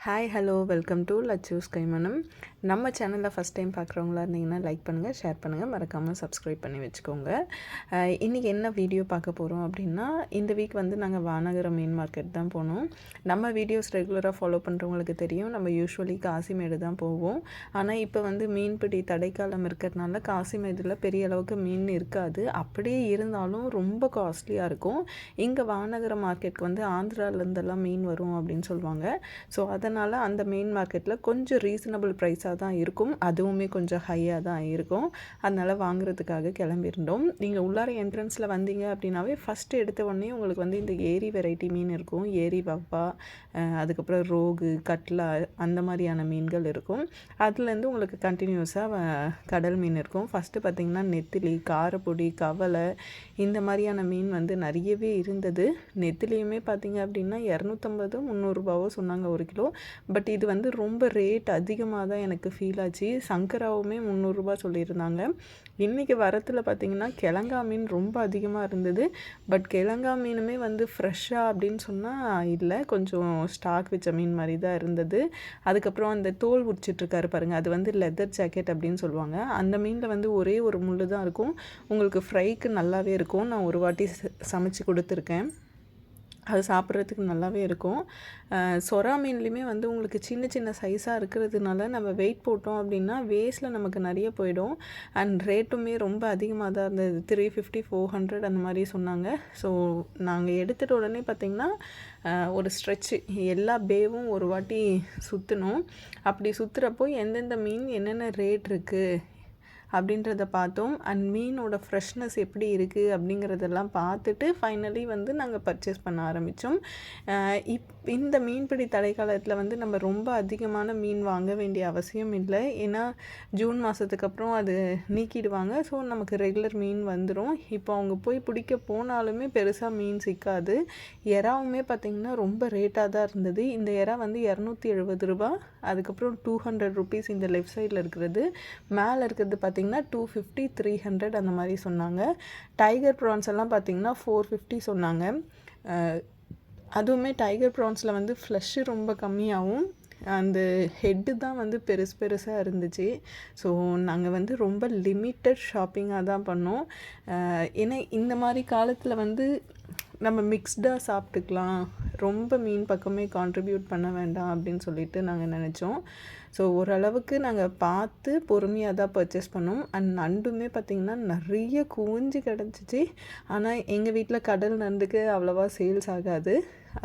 Hi hello welcome to லச்சூஸ் கைமணம். நம்ம சேனலில் ஃபஸ்ட் டைம் பார்க்குறவங்களா இருந்தீங்கன்னா லைக் பண்ணுங்கள், ஷேர் பண்ணுங்கள், மறக்காமல் சப்ஸ்கிரைப் பண்ணி வச்சுக்கோங்க. இன்றைக்கி என்ன வீடியோ பார்க்க போகிறோம் அப்படின்னா, இந்த வீக் வந்து நாங்கள் வானகரம் மீன் மார்க்கெட் தான் போனோம். நம்ம வீடியோஸ் ரெகுலராக ஃபாலோ பண்ணுறவங்களுக்கு தெரியும், நம்ம யூஸ்வலி காசிமேடு தான் போவோம். ஆனால் இப்போ வந்து மீன்பிடி தடைக்காலம் இருக்கிறதுனால காசிமேடில் பெரிய அளவுக்கு மீன் இருக்காது. அப்படியே இருந்தாலும் ரொம்ப காஸ்ட்லியாக இருக்கும். இங்கே வானகரம் மார்க்கெட்டுக்கு வந்து ஆந்திராவிலேருந்தெல்லாம் மீன் வரும் அப்படின்னு சொல்லுவாங்க. ஸோ அதனால் அந்த மெயின் மார்க்கெட்டில் கொஞ்சம் ரீசனபிள் ப்ரைஸாக தான் இருக்கும், அதுவுமே கொஞ்சம் ஹையாக தான் இருக்கும். அதனால் வாங்குறதுக்காக கிளம்பியிருந்தோம். நீங்கள் உள்ளார என்ட்ரன்ஸில் வந்தீங்க அப்படின்னாவே ஃபஸ்ட்டு எடுத்த உடனே உங்களுக்கு வந்து இந்த ஏரி வெரைட்டி மீன் இருக்கும். ஏரி வவ்வா, அதுக்கப்புறம் ரோகு, கட்லா, அந்த மாதிரியான மீன்கள் இருக்கும். அதுலேருந்து உங்களுக்கு கண்டினியூஸாக கடல் மீன் இருக்கும். ஃபஸ்ட்டு பார்த்திங்கன்னா நெத்திலி, காரப்பொடி, கவலை, இந்த மாதிரியான மீன் வந்து நிறையவே இருந்தது. நெத்திலியுமே பார்த்திங்க அப்படின்னா 250-300 சொன்னாங்க ஒரு கிலோ. பட் இது வந்து ரொம்ப ரேட் அதிகமாக தான் எனக்கு ஃபீல் ஆச்சு. சங்கராவுமே 300 சொல்லியிருந்தாங்க. இன்றைக்கி வரத்தில் பார்த்திங்கன்னா கிழங்கா மீன் ரொம்ப அதிகமாக இருந்தது. பட் கிழங்கா மீனுமே வந்து ஃப்ரெஷ்ஷாக அப்படின்னு சொன்னால் இல்லை, கொஞ்சம் ஸ்டாக் வச்ச மீன் மாதிரி தான் இருந்தது. அதுக்கப்புறம் அந்த தோல் உரிச்சிட்ருக்காரு பாருங்கள், அது வந்து லெதர் ஜாக்கெட் அப்படின்னு சொல்லுவாங்க. அந்த மீனில் வந்து ஒரே ஒரு முள் தான் இருக்கும். உங்களுக்கு ஃப்ரைக்கு நல்லாவே இருக்கும். நான் ஒரு வாட்டி சமைச்சு கொடுத்துருக்கேன், அது சாப்பிட்றதுக்கு நல்லாவே இருக்கும். சொரா மீன்லேயுமே வந்து உங்களுக்கு சின்ன சின்ன சைஸாக இருக்கிறதுனால நம்ம வெயிட் போட்டோம் அப்படின்னா வேஸ்ட்டில் நமக்கு நிறைய போயிடும். அண்ட் ரேட்டுமே ரொம்ப அதிகமாக தான் இருந்தது. 350-400 அந்த மாதிரி சொன்னாங்க. ஸோ நாங்கள் எடுத்துகிட்ட உடனே பார்த்திங்கன்னா ஒரு ஸ்ட்ரெச்சு எல்லா பேவும் ஒரு வாட்டி சுற்றணும். அப்படி சுற்றுறப்போ எந்தெந்த மீன் என்னென்ன ரேட் இருக்குது அப்படின்றத பார்த்தோம். அண்ட் மீனோட ஃப்ரெஷ்னஸ் எப்படி இருக்குது அப்படிங்கிறதெல்லாம் பார்த்துட்டு ஃபைனலி வந்து நாங்கள் பர்ச்சேஸ் பண்ண ஆரம்பித்தோம். இந்த மீன்பிடி தடைக்காலத்தில் வந்து நம்ம ரொம்ப அதிகமான மீன் வாங்க வேண்டிய அவசியம் இல்லை. ஏன்னா ஜூன் மாதத்துக்கு அப்புறம் அது நீக்கிடுவாங்க. ஸோ நமக்கு ரெகுலர் மீன் வந்துடும். இப்போ அவங்க போய் பிடிக்க போனாலுமே பெருசாக மீன் சிக்காது. எறாவுமே பார்த்திங்கன்னா ரொம்ப ரேட்டாக தான் இருந்தது. இந்த எறா வந்து 270 ரூபா, அதுக்கப்புறம் 200 ருபீஸ் இந்த லெஃப்ட் சைடில் இருக்கிறது. மேலே இருக்கிறது பார்த்திங்கன்னா 250-300 அந்த மாதிரி சொன்னாங்க. டைகர் ப்ரான்ஸ் எல்லாம் பார்த்திங்கன்னா 450 சொன்னாங்க. அதுவுமே டைகர் ப்ரான்ஸில் வந்து ஃப்ளஷ்ஷு ரொம்ப கம்மியாகவும் அந்த ஹெட்டு தான் வந்து பெருசாக இருந்துச்சு. ஸோ நாங்கள் வந்து ரொம்ப லிமிட்டட் ஷாப்பிங்காக தான் பண்ணோம். ஏன்னா இந்த மாதிரி காலத்தில் வந்து நம்ம மிக்ஸ்டாக சாப்பிட்டுக்கலாம், ரொம்ப மீன் பக்கமே கான்ட்ரிபியூட் பண்ண வேண்டாம் அப்படின்னு சொல்லிட்டு நாங்கள் நினச்சோம். ஸோ ஓரளவுக்கு நாங்கள் பார்த்து பொறுமையாக தான் பர்ச்சேஸ் பண்ணோம். அண்ட் நண்டுமே பார்த்திங்கன்னா நிறைய குவிஞ்சு கிடச்சிச்சு. ஆனால் எங்கள் வீட்டில் கடல் நண்டுக்கு அவ்வளோவா சேல்ஸ் ஆகாது,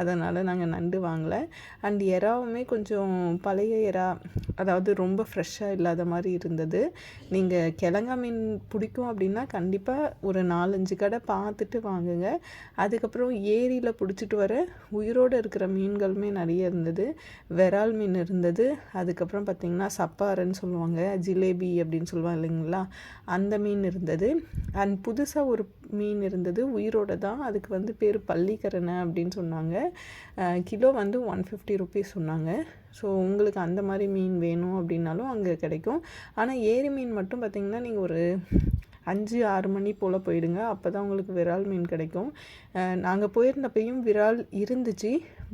அதனால் நாங்கள் நண்டு வாங்கலை. அண்ட் எறாவுமே கொஞ்சம் பழைய எறா, அதாவது ரொம்ப ஃப்ரெஷ்ஷாக இல்லாத மாதிரி இருந்தது. நீங்கள் கிழங்கா மீன் பிடிக்கும் அப்படின்னா கண்டிப்பாக ஒரு 4-5 கடை பார்த்துட்டு வாங்குங்க. அதுக்கப்புறம் ஏரியில் பிடிச்சிட்டு வர உயிரோடு இருக்கிற மீன்களுமே நிறைய இருந்தது. விரால் மீன் இருந்தது. அதுக்கப்புறம் பார்த்திங்கன்னா சப்பாரன்னு சொல்லுவாங்க, ஜிலேபி அப்படின்னு சொல்லுவாங்க இல்லைங்களா, அந்த மீன் இருந்தது. அண்ட் புதுசாக ஒரு மீன் இருந்தது, உயிரோடு தான். அதுக்கு வந்து பேர் பள்ளிக்கரணை அப்படின்னு சொன்னாங்க. கிலோ வந்து 150 ருபீஸ் சொன்னாங்க. ஸோ உங்களுக்கு அந்த மாதிரி மீன் வேணும் அப்படின்னாலும் அங்கே கிடைக்கும். ஆனால் ஏரி மீன் மட்டும் பார்த்திங்கன்னா நீங்கள் ஒரு 5-6 மணி போல் போயிடுங்க, அப்போ தான் உங்களுக்கு விரால் மீன் கிடைக்கும். நாங்கள் போயிருந்தப்பையும் விரால் இருந்துச்சு.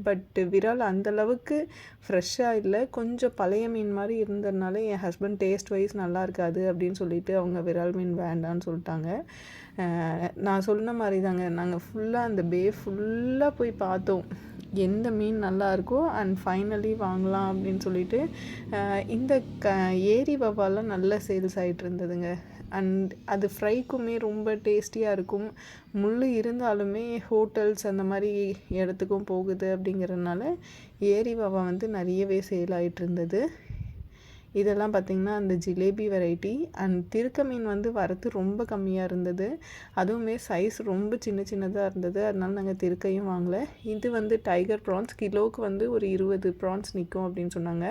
பட் விரால் அந்தளவுக்கு ஃப்ரெஷ்ஷாக இல்லை, கொஞ்சம் பழைய மீன் மாதிரி இருந்ததுனால என் ஹஸ்பண்ட் டேஸ்ட் வைஸ் நல்லா இருக்காது அப்படின்னு சொல்லிட்டு அவங்க விரால் மீன் வேண்டான்னு சொல்லிட்டாங்க. நான் சொன்ன மாதிரி தாங்க, நாங்கள் ஃபுல்லாக அந்த பே ஃபுல்லாக போய் பார்த்தோம் எந்த மீன் நல்லா இருக்கோ. அண்ட் ஃபைனலி வாங்கலாம் அப்படின்னு சொல்லிட்டு இந்த ஏரி வவ்வாலாம் நல்ல சேல்ஸ் ஆகிட்டு இருந்ததுங்க. அண்ட் அது ஃப்ரைக்குமே ரொம்ப டேஸ்டியாக இருக்கும். முள் இருந்தாலுமே ஹோட்டல்ஸ் அந்த மாதிரி இடத்துக்கும் போகுது அப்படிங்கிறதுனால ஏரி வவ்வா வந்து நிறையவே சேல் ஆகிட்டு இருந்தது. இதெல்லாம் பார்த்திங்கன்னா அந்த ஜிலேபி வெரைட்டி. அண்ட் திருக்க மீன் வந்து வரத்து ரொம்ப கம்மியாக இருந்தது. அதுவுமே சைஸ் ரொம்ப சின்னதாக இருந்தது. அதனால நாங்கள் திருக்கையும் வாங்கலை. இது வந்து டைகர் ப்ரான்ஸ், கிலோவுக்கு வந்து ஒரு 20 ப்ரான்ஸ் நிற்கும் அப்படின்னு சொன்னாங்க.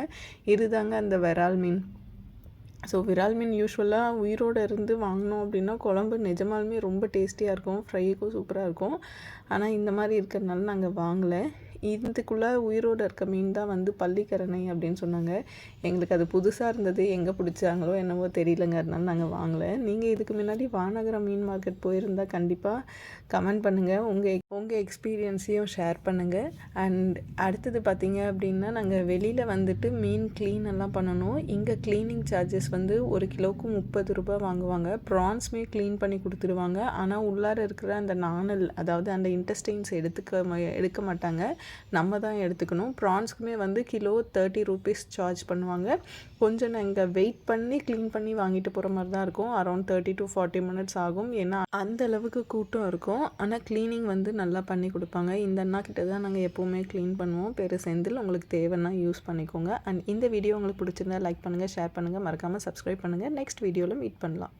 இதுதாங்க அந்த விரால் மீன். ஸோ விரால் மீன் யூஸ்வலாக உயிரோடு இருந்து வாங்கினோம் அப்படின்னா குழம்பு நிஜமாலுமே ரொம்ப டேஸ்டியாக இருக்கும், ஃப்ரைக்கும் சூப்பராக இருக்கும். ஆனால் இந்த மாதிரி இருக்கிறதுனால நாங்கள் வாங்கலை. இதுக்குள்ளே உயிரோடு இருக்க மீன் தான் வந்து பள்ளிக்கரணை அப்படின்னு சொன்னாங்க. எங்களுக்கு அது புதுசாக இருந்தது, எங்கே பிடிச்சாங்களோ என்னவோ தெரியலங்க, அதனால நாங்கள் வாங்கலை. நீங்கள் இதுக்கு முன்னாடி வானகரம் மீன் மார்க்கெட் போயிருந்தால் கண்டிப்பாக கமெண்ட் பண்ணுங்கள், உங்கள் எக்ஸ்பீரியன்ஸையும் ஷேர் பண்ணுங்கள். அண்ட் அடுத்தது பார்த்திங்க அப்படின்னா நாங்கள் வெளியில் வந்துட்டு மீன் க்ளீன் எல்லாம் பண்ணணும். இங்கே க்ளீனிங் சார்ஜஸ் வந்து 1 கிலோவுக்கு 30 ரூபாய் வாங்குவாங்க. ப்ரான்ஸுமே க்ளீன் பண்ணி கொடுத்துருவாங்க. ஆனால் உள்ளார இருக்கிற அந்த நாணல், அதாவது அந்த இன்டெஸ்டைன்ஸ் எடுக்க மாட்டாங்க, நம்ம தான் எடுத்துக்கணும். ப்ரான்ஸ்க்குமே வந்து கிலோ 30 ரூபீஸ் சார்ஜ் பண்ணுவாங்க. கொஞ்சம் நாங்கள் வெயிட் பண்ணி க்ளீன் பண்ணி வாங்கிட்டு போகிற மாதிரி தான் இருக்கும். அரௌண்ட் 30 to 40 மினிட்ஸ் ஆகும். ஏன்னா அந்த அளவுக்கு கூட்டம் இருக்கும். ஆனால் க்ளீனிங் வந்து நல்லா பண்ணி கொடுப்பாங்க. இந்த அண்ணா கிட்ட தான் நாங்கள் எப்போவுமே க்ளீன் பண்ணுவோம். பேர் செந்தில். உங்களுக்கு தேவைன்னா யூஸ் பண்ணிக்கோங்க. அண்ட் இந்த வீடியோ உங்களுக்கு பிடிச்சிருந்தா லைக் பண்ணுங்கள், ஷேர் பண்ணுங்கள், மறக்காமல் சப்ஸ்கிரைப் பண்ணுங்கள். நெக்ஸ்ட் வீடியோவில் மீட் பண்ணலாம்.